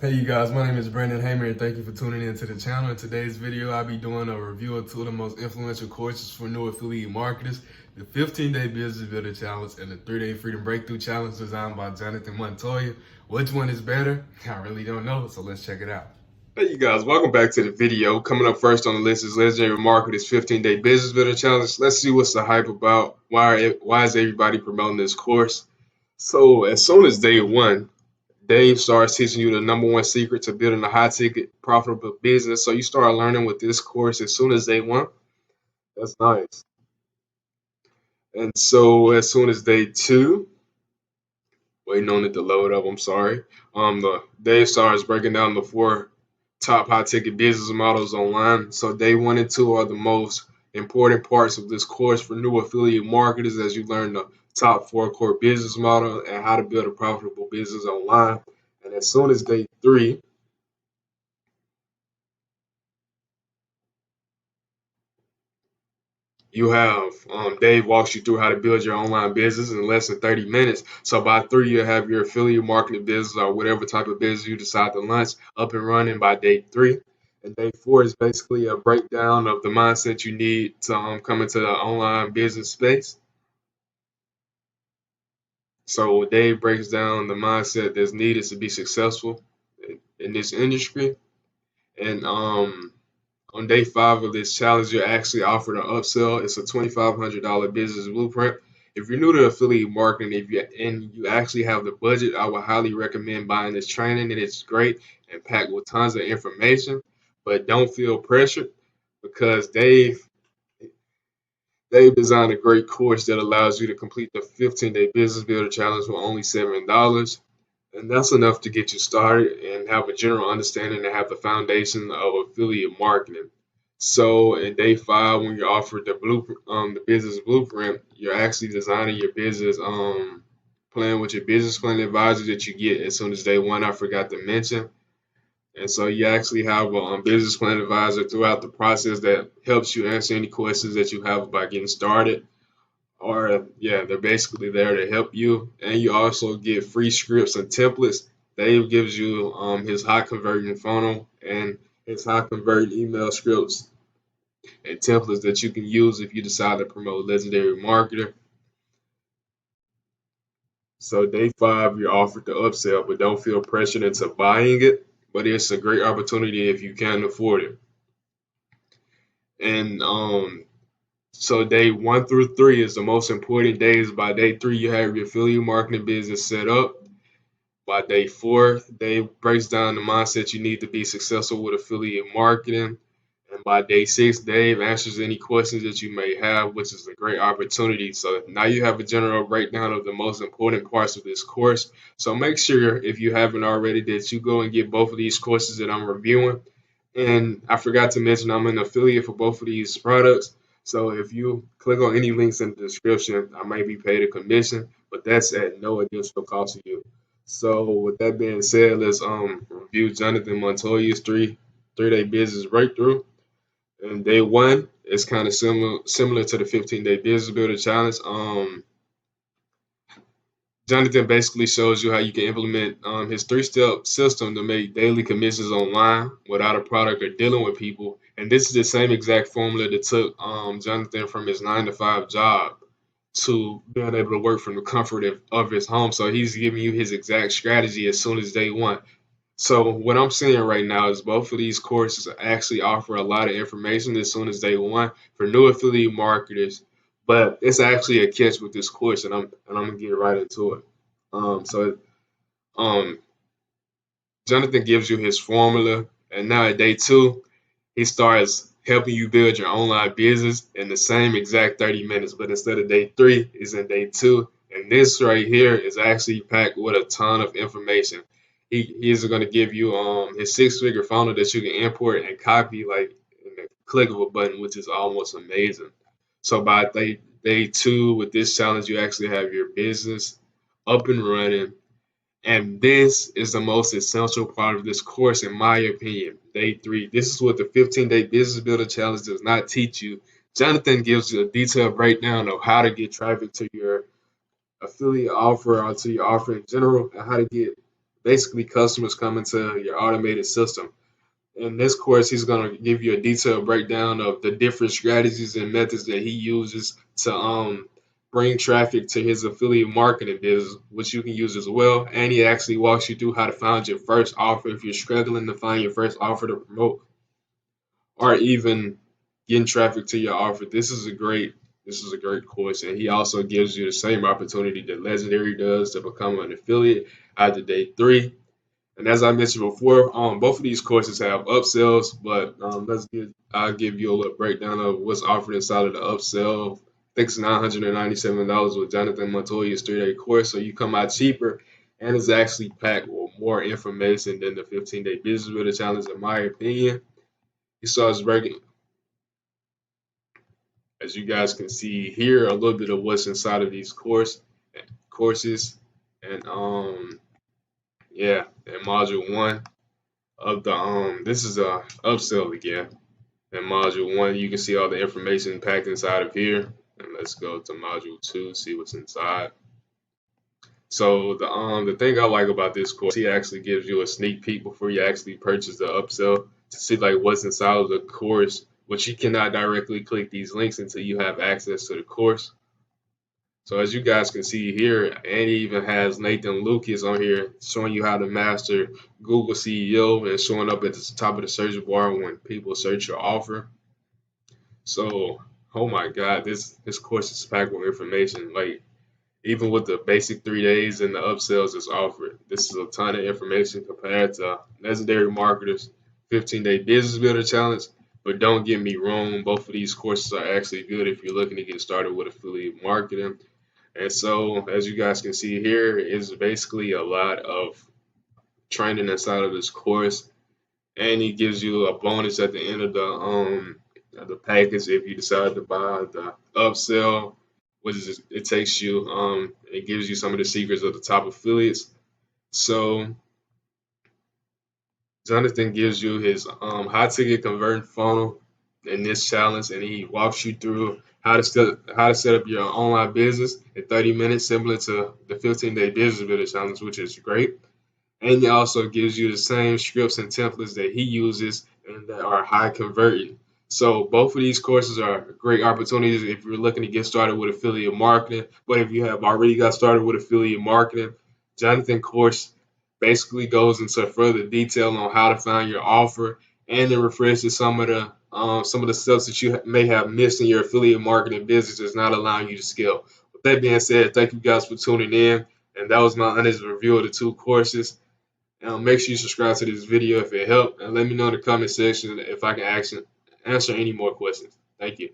Hey you guys, my name is Brandon Hamer and thank you for tuning in to the channel. In today's video, I'll be doing a review of two of the most influential courses for new affiliate marketers, the 15-day Business Builder Challenge and the 3-day Freedom Breakthrough Challenge designed by Jonathan Montoya. Which one is better? I really don't know, so let's check it out. Hey you guys, welcome back to the video. Coming up first on the list is Legendary Marketer's 15-day Business Builder Challenge. Let's see what's the hype about. Why is everybody promoting this course? So as soon as day one, Dave starts teaching you the number one secret to building a high ticket, profitable business. So you start learning with this course as soon as day one. That's nice. And so as soon as day two, waiting on it to load up, I'm sorry. The Dave starts breaking down the four top high ticket business models online. So day one and two are the most important parts of this course for new affiliate marketers as you learn the top four core business model and how to build a profitable business online. And as soon as day three, you have Dave walks you through how to build your online business in less than 30 minutes. So by three, you'll have your affiliate marketing business or whatever type of business you decide to launch up and running by day three. And day four is basically a breakdown of the mindset you need to come into the online business space. So Dave breaks down the mindset that's needed to be successful in this industry. And on day five of this challenge, you're actually offered an upsell. It's a $2,500 business blueprint. If you're new to affiliate marketing, and you actually have the budget, I would highly recommend buying this training. And it's great and packed with tons of information. But don't feel pressured because Dave designed a great course that allows you to complete the 15-day business builder challenge for only $7. And that's enough to get you started and have a general understanding and have the foundation of affiliate marketing. So in day five, when you're offered the blueprint, the business blueprint, you're actually designing your business plan with your business plan advisor that you get as soon as day one. I forgot to mention. And so you actually have a business plan advisor throughout the process that helps you answer any questions that you have about getting started. Or yeah, they're basically there to help you. And you also get free scripts and templates. Dave gives you his high converting funnel and his high converting email scripts and templates that you can use if you decide to promote Legendary Marketer. So day five, you're offered the upsell, but don't feel pressured into buying it. But it's a great opportunity if you can afford it. And so day one through three is the most important days. By day three, you have your affiliate marketing business set up. By day four, Dave breaks down the mindset you need to be successful with affiliate marketing. And by day six, Dave answers any questions that you may have, which is a great opportunity. So now you have a general breakdown of the most important parts of this course. So make sure, if you haven't already, that you go and get both of these courses that I'm reviewing. And I forgot to mention I'm an affiliate for both of these products. So if you click on any links in the description, I may be paid a commission, but that's at no additional cost to you. So with that being said, let's review Jonathan Montoya's three-day business breakthrough. And day one is kind of similar to the 15-day business builder challenge. Jonathan basically shows you how you can implement his three-step system to make daily commissions online without a product or dealing with people. And this is the same exact formula that took Jonathan from his 9-to-5 job to being able to work from the comfort of his home. So he's giving you his exact strategy as soon as day one. So what I'm seeing right now is both of these courses actually offer a lot of information as soon as day one for new affiliate marketers. But it's actually a catch with this course, and I'm gonna get right into it. So um, Jonathan gives you his formula, and now at day two, he starts helping you build your online business in the same exact 30 minutes. But instead of day three, is in day two, and this right here is actually packed with a ton of information. He's going to give you his six-figure funnel that you can import and copy like in the click of a button, which is almost amazing. So by day two with this challenge, you actually have your business up and running. And this is the most essential part of this course, in my opinion. Day three. This is what the 15-day business builder challenge does not teach you. Jonathan gives you a detailed breakdown of how to get traffic to your affiliate offer or to your offer in general, and how to get basically customers coming to your automated system. In this course, he's going to give you a detailed breakdown of the different strategies and methods that he uses to bring traffic to his affiliate marketing business, which you can use as well. And he actually walks you through how to find your first offer if you're struggling to find your first offer to promote, or even getting traffic to your offer. This is a great course, and he also gives you the same opportunity that Legendary does to become an affiliate after day 3. And as I mentioned before, both of these courses have upsells, but I'll give you a little breakdown of what's offered inside of the upsell. I think it's $997 with Jonathan Montoya's 3-day course, so you come out cheaper, and it's actually packed with more information than the 15-day business builder challenge, in my opinion. He starts breaking, as you guys can see here, a little bit of what's inside of these courses, and yeah, in module 1 of the this is a upsell again. In module 1, you can see all the information packed inside of here. And let's go to module 2, see what's inside. So the thing I like about this course, he actually gives you a sneak peek before you actually purchase the upsell to see like what's inside of the course, but you cannot directly click these links until you have access to the course. So as you guys can see here, and he even has Nathan Lucas on here showing you how to master Google CEO and showing up at the top of the search bar when people search your offer. So, oh my God, this course is packed with information. Like even with the basic 3 days and the upsells that's offered, this is a ton of information compared to Legendary Marketers 15-day business builder challenge. But don't get me wrong, both of these courses are actually good if you're looking to get started with affiliate marketing. And so, as you guys can see here, is basically a lot of training inside of this course, and he gives you a bonus at the end of the package if you decide to buy the upsell, which is it takes you it gives you some of the secrets of the top affiliates. So Jonathan gives you his high ticket converting funnel in this challenge, and he walks you through how to set up your online business in 30 minutes, similar to the 15-day business builder challenge, which is great. And he also gives you the same scripts and templates that he uses and that are high converting. So both of these courses are great opportunities if you're looking to get started with affiliate marketing. But if you have already got started with affiliate marketing, Jonathan course basically goes into further detail on how to find your offer, and it refreshes some of the steps that you may have missed in your affiliate marketing business that's not allowing you to scale. With that being said, thank you guys for tuning in, and that was my honest review of the 2 courses. Make sure you subscribe to this video if it helped, and let me know in the comment section if I can answer any more questions. Thank you.